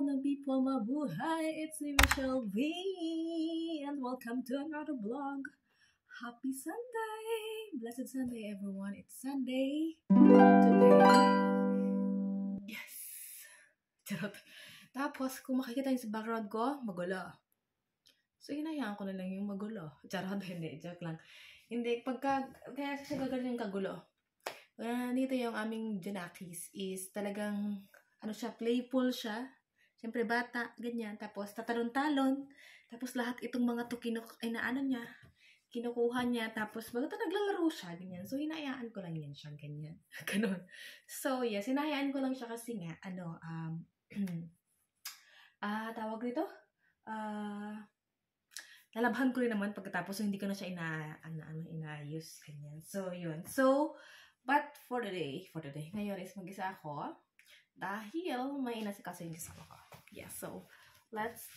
ng people mabuhay! It's me, Michelle V. And welcome to another vlog. Happy Sunday! Blessed Sunday, everyone. It's Sunday today. Yes! Charot. Tapos, kung makikita niyo sa background ko, magulo. So, hinayaan ko na lang yung magulo. Charot, hindi. Joke lang. Hindi, kaya siya gagaling yung kagulo. Dito yung aming Junakis is talagang playful siya. Siyempre bata, ganyan. Tapos tatalon-talon. Tapos lahat itong mga to kinukuha niya. Tapos bago naglalaro siya, ganyan. So hinayaan ko lang yan siya, ganyan. Ganon. So yes, hinayaan ko lang siya kasi nga, tawag rito? Nalabhan ko rin naman pagkatapos so hindi ko na siya inaayos, ganyan. So yun. So, but for the day, ngayon is mag-isa ako. Dahil may inasikaso yung kasama ko. Yeah, so, let's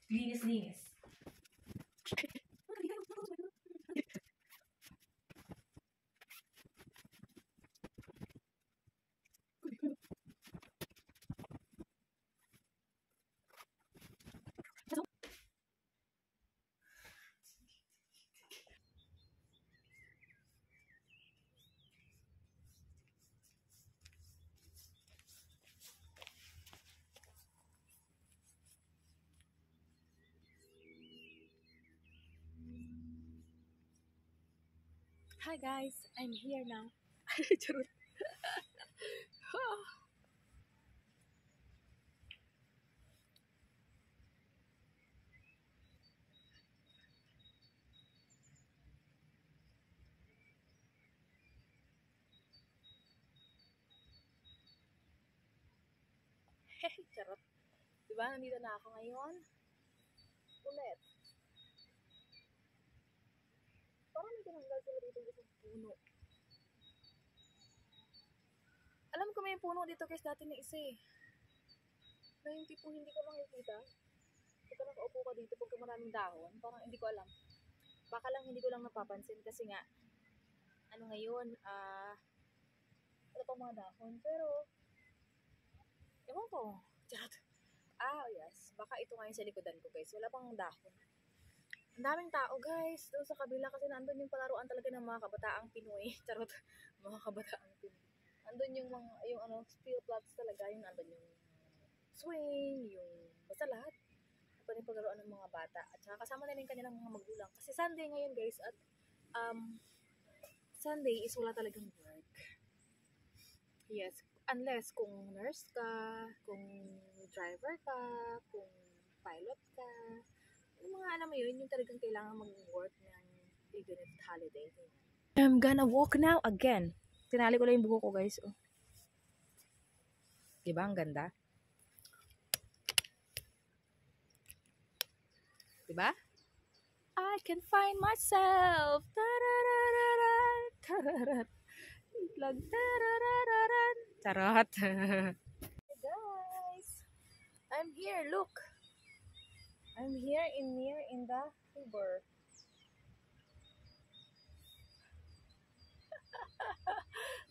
linis. Hi guys, I'm here now. Charot. Charot. Diba, nandito na ako ngayon? Ulit. Parang may tinanggal sila dito sa puno. Alam ko may puno dito guys, dati na isa eh. Na yung tipo hindi ko makikita. Pagka nakaupo ka dito, pagka maraming dahon, parang hindi ko alam. Baka lang hindi ko lang napapansin kasi nga, ngayon, wala pang mga dahon. Pero, ewan ko. Charot. Yes. Baka ito ngayon sa likodan ko guys. Wala pang dahon. Ang daming tao guys. Doon sa kabila kasi nandun yung palaruan talaga ng mga kabataang Pinoy. Charot. Mga kabataang Pinoy. Nandun yung steel plots talaga. Yung nandun yung swing, yung basta lahat. Pwede paglaruan ng mga bata. At saka kasama na rin kanilang mga magulang. Kasi Sunday ngayon guys. At Sunday is wala talagang work. Yes. Unless kung nurse ka, kung driver ka, kung pilot ka, yung mga alam mo yun, yung talagang kailangan mag-work ng even at holiday. I'm gonna walk now again. Tinali ko lang yung buko ko guys. Oh. Diba ang ganda? Diba? I can find myself. Tararararan, tararat. Lag tararararan. Charot. Hey guys, I'm here. Look, I'm here near the river.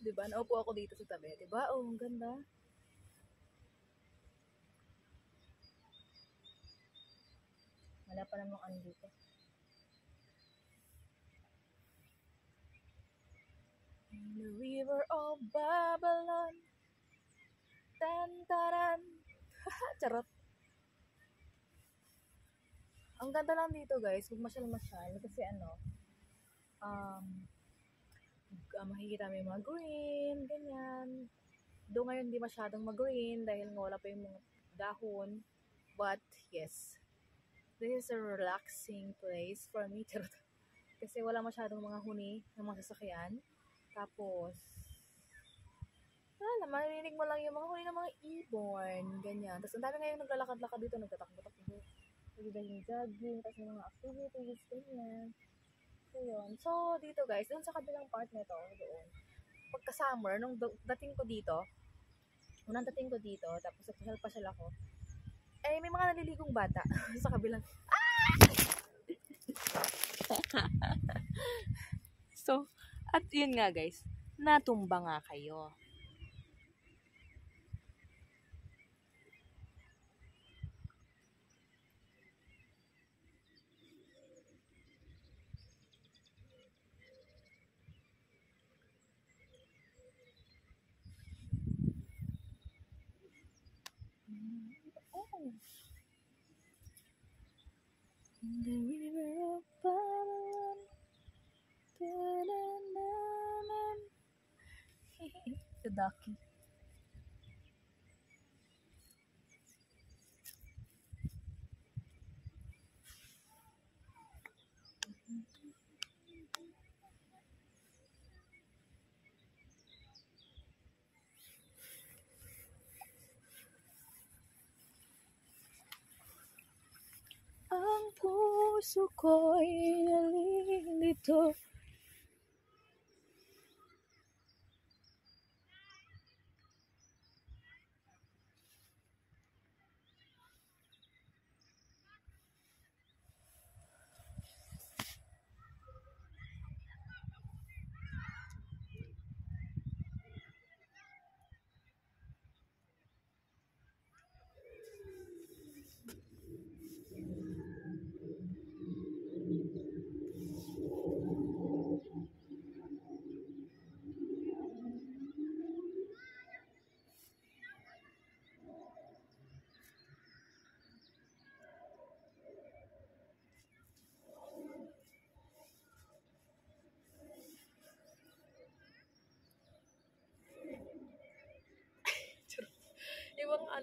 Diba? Naupo ako dito sa tabi. Diba? Oh, ang ganda. Wala pa namang ano dito. In the river of Babylon. Tantaran. Charot. Ang ganda lang dito guys. Huwag masyal. Kasi makikita may mga green, ganyan. Doon ngayon hindi masyadong mag-green dahil wala pa yung mga dahon. But yes, this is a relaxing place for me. Kasi wala masyadong mga huni ng mga sasakyan. Tapos, wala naman, marinig mo lang yung mga huni ng mga ibon, ganyan. Tapos ang dami ngayon naglalakad-lakad dito, nagtatakbo-takbo. Nagdahing jogging, tapos yung mga activities, ganyan. So, yun. So, dito guys, doon sa kabilang part nito, doon, pagka-summer, nung dating ko dito, tapos nagpasyal ako, may mga naliligong bata sa kabilang. So, at yun nga guys, natumba nga kayo. In the river of Babylon. The ducky. Ang puso ko'y nalilito.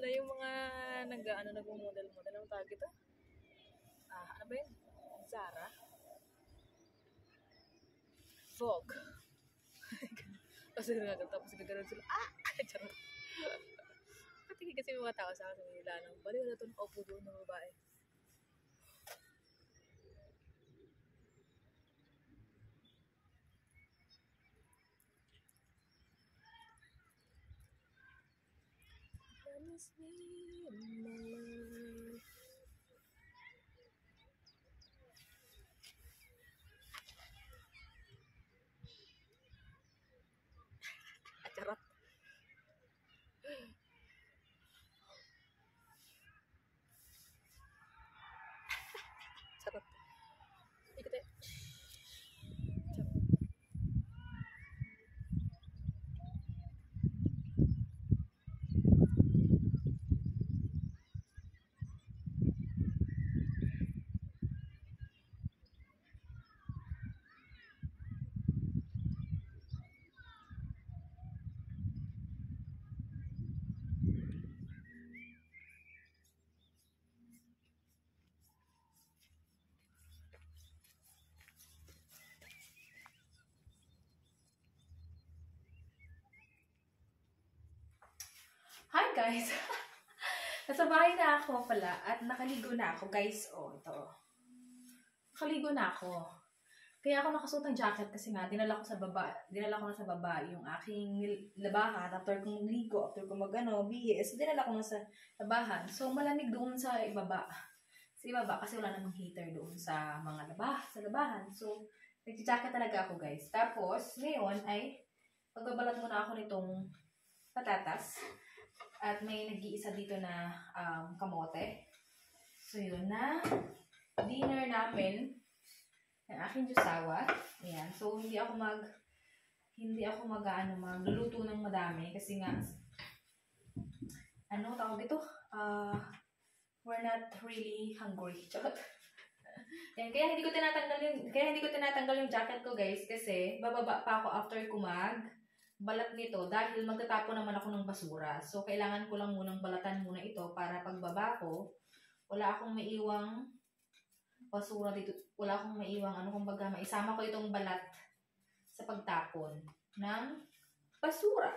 Yung mga nag-model, ang tawag ito? Ano ba yun? Zara? Vogue. Kasi tapos gagano'n sila. Charot. Patingin kasi yung mga tao sa akin sa Manila. Bali wala ito nakaupo doon ng babae. Promise me my love. Charot. Charot. Ikot eh. Hi guys! Nasa bahay na ako pala at nakaligo na ako guys. Ito. Nakaligo na ako. Kaya ako nakasuot ng jacket kasi nga dinala ko na sa baba yung aking labahan after kong ligo, after kong bihis. Dinala ko na sa labahan. So malamig doon sa ibaba. Sa ibaba kasi wala namang heater doon sa labahan. So nag-jacket talaga ako guys. Tapos ngayon ay pagbabalat muna ako nitong patatas. At may nag-iisa dito na kamote. So yun na dinner namin ng aking jusawa. Ayan. So hindi ako magluluto ng madami kasi nga tawag ito? We're not really hungry. Ayan, kaya hindi ko tinatanggal yung jacket ko guys kasi bababa pa ako after balat nito dahil magtatapon naman ako ng basura. So, kailangan ko lang munang balatan muna ito para pagbaba ko, wala akong maiwang basura dito. Wala akong maiwang kumbaga, maisama ko itong balat sa pagtapon ng basura.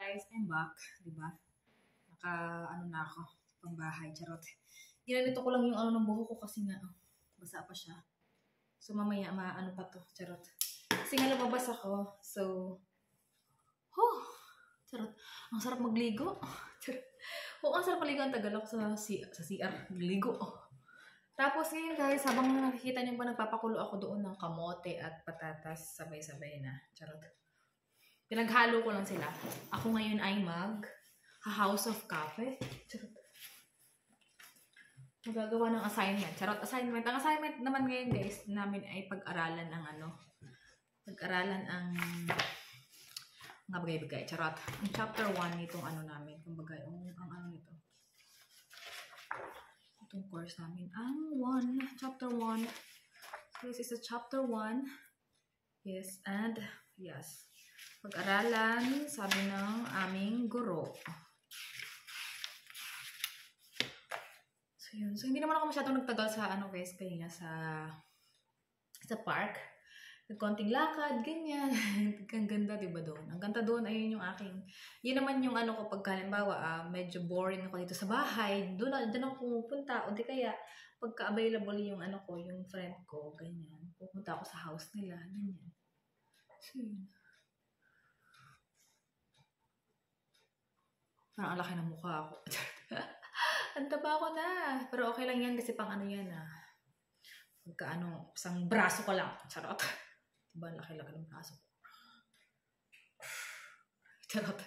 Guys, I'm back, diba? Na ako, pambahay, charot. Ginanito ko lang yung ng buhok ko kasi nga, basa pa siya. So, mamaya, pa to, charot. Kasi nga lumabas ako, so, charot. Ang sarap magligo. Charot. Ang sarap magligo ang tagal ako sa CR, magligo. Tapos ngayon guys, habang nakikita niyo ba nagpapakulo ako doon ng kamote at patatas sabay-sabay na. Charot. Pinaghalo ko lang sila. Ako ngayon ay house of coffee. Charot. Magagawa ng assignment. Charot, assignment. Ang assignment naman ngayon guys, namin ay pag-aralan ang pag-aralan ang bagay-bagay. Charot. Ang chapter 1 nitong namin. Kumbaga, ang nito. Itong course namin. Chapter 1. So, this is the chapter 1. Yes, and yes. Pag-aralan, sabi ng aming guro. So, yun. So, hindi naman ako masyadong nagtagal sa guys, kanina sa park. Nagkonting lakad, ganyan. Ang ganda, diba doon? Ang ganda doon, ayun yung yun naman yung ko pagka halimbawa, medyo boring ako dito sa bahay, doon ako pumupunta, o di kaya, pagka available yung yung friend ko, ganyan. Pupunta ako sa house nila, ganyan. So, yun. Parang ang laki ng mukha ako. Ang taba ko na. Pero okay lang yan kasi pang yan Pagka isang braso ko lang. Charot. Diba, laki-laki ng braso ko. Charot.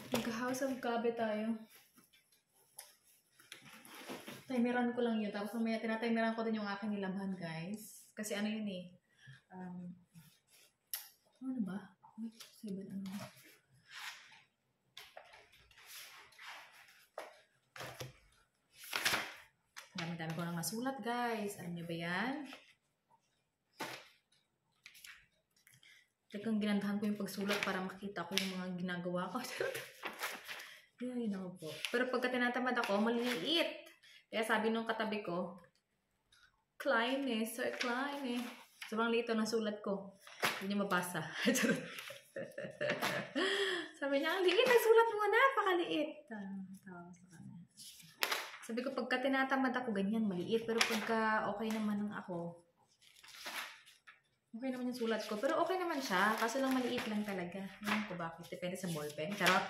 Magka-house of gabi tayo. Timeran ko lang yun. Tapos mamaya tinatimeran ko din yung aking nilamhan, guys. Kasi yun eh. Ano ba? Wait, 7 Dami-dami ko nang nasulat, guys. Alam niyo ba yan? Talagang ginandahan ko yung pagsulat para makita ko yung mga ginagawa ko. Ay, naku po. Pero pagka tinatamad ako, maliliit. Kaya sabi nung katabi ko, Kleine, Sir Kleine. Sobrang lito ng sulat ko. Hindi niya mabasa. Sabi niya, ang liit, ang sulat mo na, napakaliit. Tawa sa kanya. Sabi ko, pagka tinatamad ako, ganyan, maliit. Pero pagka okay naman ako, okay naman yung sulat ko. Pero okay naman siya. Kaso lang maliit lang talaga. Alam ko bakit. Depende sa ballpen. Charot.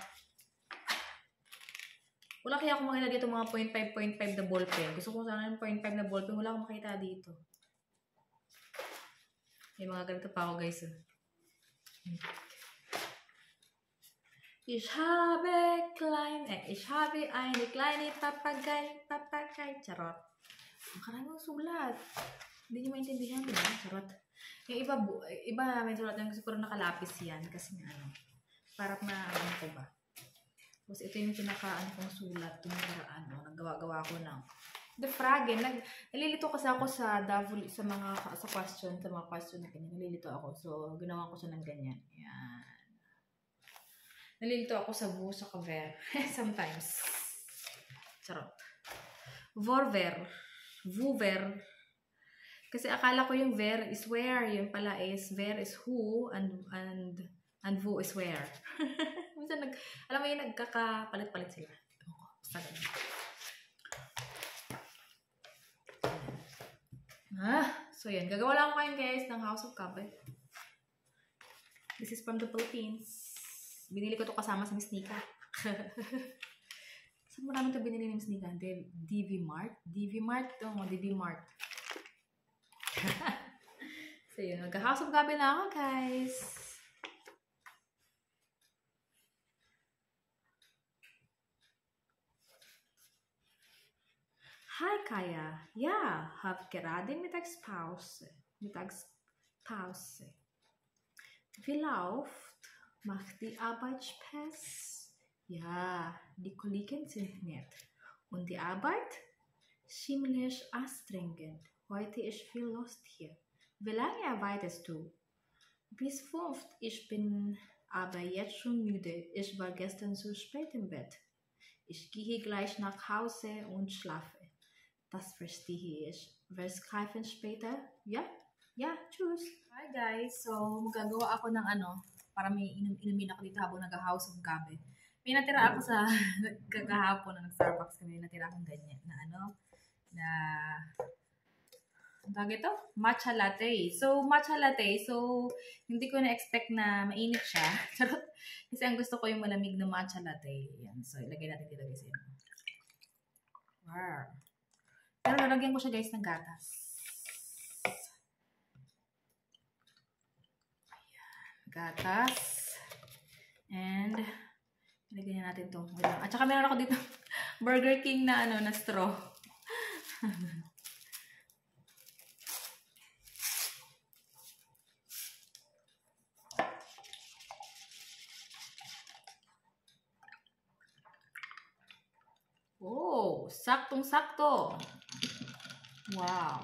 Wala kaya akong makita dito mga 0.5 na ballpen. Gusto ko sana yung 0.5 na ballpen. Wala akong makita dito. May mga ganito pa ako, guys. Ich habe eine kleine Papagay. Charot. Ang karaming sulat. Hindi nyo maintindihan, diba? Charot. Yung iba may sulat yung siguro nakalapis yan. Kasi para ko ba. Tapos ito yung kong sulat. Yung paraan, naggawa-gawa ko ng the frage. Nalilito kasi ako sa mga question na ganyan. Nalilito ako. So, ginawa ko siya ng ganyan. Yan. Nalilito ako sa vu, sa ver. Sometimes. Charot. Vorver. Vuver. Kasi akala ko yung ver is where. Yung pala is ver is who and vu is where. Minsan alam mo yun, nagkakapalit-palit sila. Basta ganun. So yan. Gagawa lang ako ngayon guys ng House of Coffee. This is from the Philippines. Binili ko to kasama sa Miss Nika. Saan marami ito binili ni Miss Nika? DV Mart? DV Mart? Ito mo, DV Mart. So yun, nagka-House of Coffee na ako guys. Hi Kaya. Ja, hab gerade Mittagspause. Wie läuft? Macht die Arbeit Spaß? Ja, die Kollegen sind nett. Und die Arbeit? Ziemlich anstrengend. Heute ist viel los hier. Wie lange arbeitest du? Bis 5. Ich bin aber jetzt schon müde. Ich war gestern so spät im Bett. Ich gehe gleich nach Hause und schlafe. Das verstehe ich. Wir schreiben später. Ja? Ja, tschüss. Hi guys. So, magagawa ako ng para may inumin ako dito habang nag-House of Gabi. May natira ako sa kagahapon na nag-Starbucks kami. Natira akong ganyan na ang tawag ito? Matcha latte. So, matcha latte. So, hindi ko na-expect na mainit siya. Kasi ang gusto ko yung malamig na matcha latte. Yan. So, ilagay natin dito guys. Wow. Pero lalagyan ko siya guys ng gatas. Ayan, gatas. And, ilagyan natin ito. At saka meron ako dito Burger King na na straw. Oh, saktong-sakto. Wow.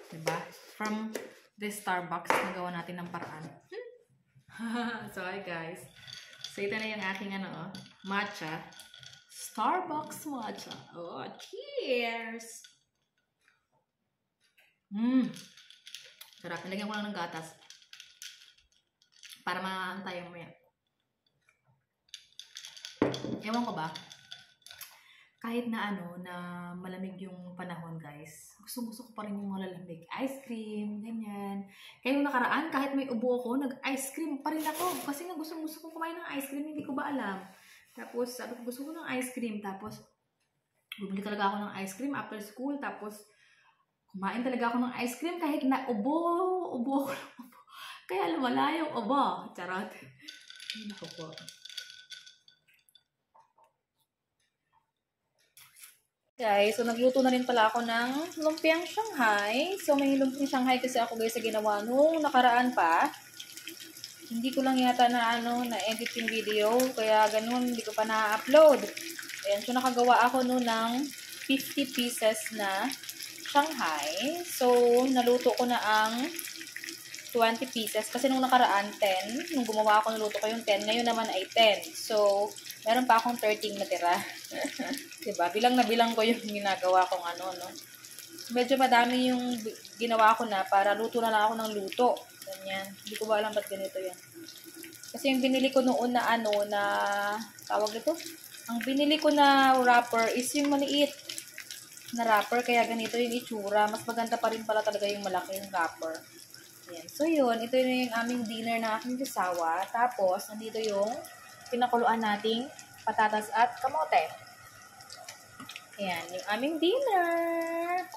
Diba? From the Starbucks, nagawa natin ng paraan. So, hi guys. So, ito na yung aking matcha. Starbucks matcha. Oh, cheers! Sarap. Nilagyan ko lang ng gatas. Para maantay yung maya. Ewan ko ba? Kahit na na malamig yung panahon, guys. Gusto ko pa rin yung malalamig. Ice cream, ganyan. Kaya yung nakaraan, kahit may ubo ako, nag-ice cream pa rin ako. Kasi nga gusto ko kumain ng ice cream, hindi ko ba alam. Tapos, sabi ko, gusto ko ng ice cream. Tapos, bumili talaga ako ng ice cream after school. Tapos, kumain talaga ako ng ice cream kahit na ubo. Kaya lumala yung ubo. Charot. Ay, naku po. Guys, so nagluto na rin pala ako ng lumpiang Shanghai. So may lumpiang Shanghai kasi ako guys sa ginawa nung nakaraan pa. Hindi ko lang yata na-edit yung video. Kaya ganun, hindi ko pa na-upload. Ayan, so nakagawa ako noon ng 50 pieces na Shanghai. So, naluto ko na ang 20 pieces. Kasi nung nakaraan, 10. Nung gumawa ako, naluto ko yung 10. Ngayon naman ay 10. So, meron pa akong 13 natira. Diba? Bilang na bilang ko yung ginagawa kong no? Medyo madami yung ginawa ko na para luto na lang ako ng luto. Ganyan. Hindi ko ba alam ba't ganito yan. Kasi yung binili ko noon na na tawag ito? Ang binili ko na wrapper is yung maliit na wrapper, kaya ganito yung itsura. Mas maganda pa rin pala talaga yung malaking wrapper. Ayan. So yun, ito yung aming dinner na aking kasawa. Tapos, nandito yung pinakuluan nating patatas at kamote. Ayan, yung aming dinner.